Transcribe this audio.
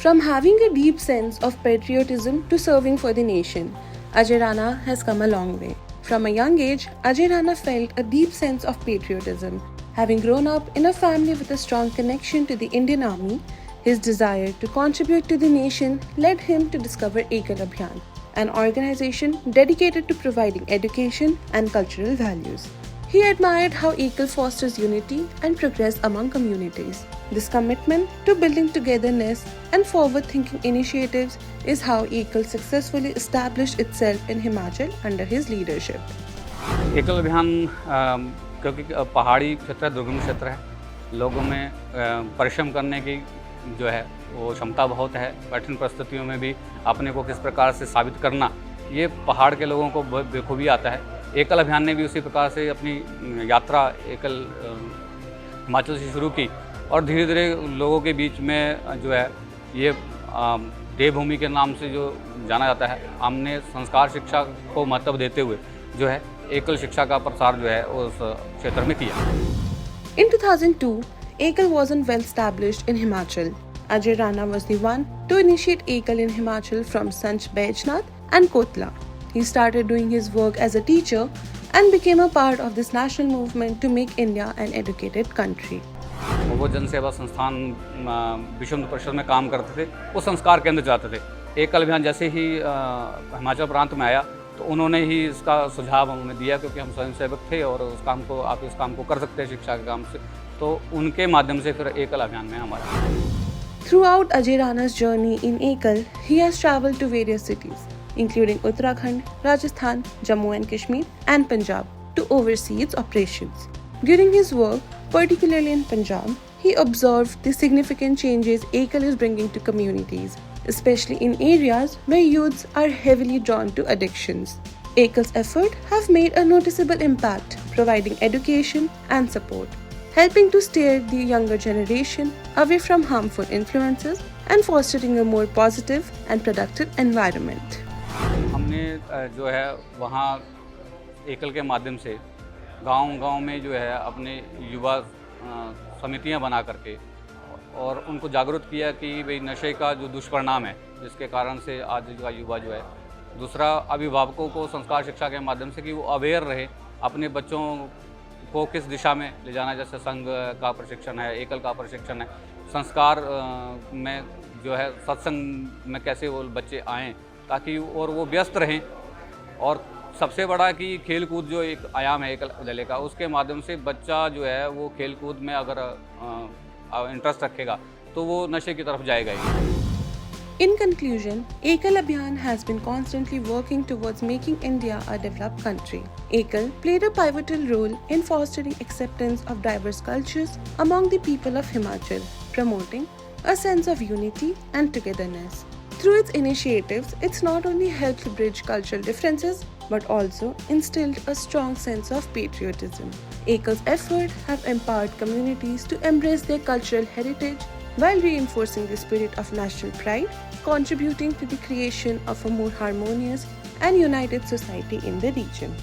From having a deep sense of patriotism to serving for the nation, Ajay Rana has come a long way. From a young age, Ajay Rana felt a deep sense of patriotism. Having grown up in a family with a strong connection to the Indian Army, his desire to contribute to the nation led him to discover Ekal Abhiyan, an organization dedicated to providing education and cultural values. He admired how Ekal fosters unity and progress among communities. This commitment to building togetherness and forward-thinking initiatives is how Ekal successfully established itself in Himachal under his leadership. एकल अभियान क्योंकि पहाड़ी क्षेत्र है, दुर्गम क्षेत्र है, लोगों में परिश्रम करने की जो है वो क्षमता बहुत है। कठिन परिस्थितियों में भी अपने को किस प्रकार से साबित करना, ये पहाड़ के लोगों को बखूबी आता है। एकल अभियान ने भी उसी प्रकार से अपनी यात्रा एकल हिमाचल से शुरू की और धीरे धीरे लोगों के बीच में जो है ये देवभूमि के नाम से जो जाना जाता है, हमने संस्कार शिक्षा को महत्व देते हुए जो है एकल शिक्षा का प्रसार जो है उस क्षेत्र में किया। In 2002, Ekal wasn't well established in Himachal. Ajay Rana was the one to initiate Ekal in Himachal from Sant Baijnath and Kotla. He started doing his work as a teacher and became a part of this national movement to make India an educated country. वो जनसेवा संस्थान विश्व हिंदू परिषद में काम करते थे, वो संस्कार केंद्र चलाते थे। एकल अभियान जैसे ही हिमाचल प्रांत में आया तो उन्होंने ही इसका सुझाव हमें दिया, क्योंकि हम स्वयंसेवक थे और उस काम को आप इस काम को कर सकते हैं शिक्षा के काम से, तो उनके माध्यम से फिर एकल अभियान में हमारा। Throughout Ajay Rana's journey in Ekal, he has travelled to various cities, including Uttarakhand, Rajasthan, Jammu and Kashmir, and Punjab, to oversee its operations. During his work, particularly in Punjab, he observed the significant changes Ekal is bringing to communities, especially in areas where youths are heavily drawn to addictions. Ekal's efforts have made a noticeable impact, providing education and support, helping to steer the younger generation away from harmful influences and fostering a more positive and productive environment. हमने जो है वहाँ एकल के माध्यम से गांव-गांव में जो है अपने युवा समितियां बना करके और उनको जागरूक किया कि भाई नशे का जो दुष्परिणाम है, जिसके कारण से आज का युवा जो है, दूसरा अभिभावकों को संस्कार शिक्षा के माध्यम से कि वो अवेयर रहे, अपने बच्चों को किस दिशा में ले जाना, जैसे संघ का प्रशिक्षण है, एकल का प्रशिक्षण है, संस्कार में जो है सत्संग में कैसे वो बच्चे आएँ ताकि और वो व्यस्त रहें। और सबसे बड़ा कि खेल कूद जो एक आयाम है एकल विद्यालय का, उसके माध्यम से बच्चा जो है वो खेल कूद में अगर इंटरेस्ट रखेगा तो वो नशे की तरफ जाएगा ही। In conclusion, Ekal Abhiyan has been constantly working towards making India a developed country. Ekal played a pivotal role in fostering acceptance of diverse cultures among the people of Himachal, promoting a sense of unity and togetherness. Through its initiatives, it's not only helped bridge cultural differences, but also instilled a strong sense of patriotism. Ekal's efforts have empowered communities to embrace their cultural heritage while reinforcing the spirit of national pride, contributing to the creation of a more harmonious and united society in the region.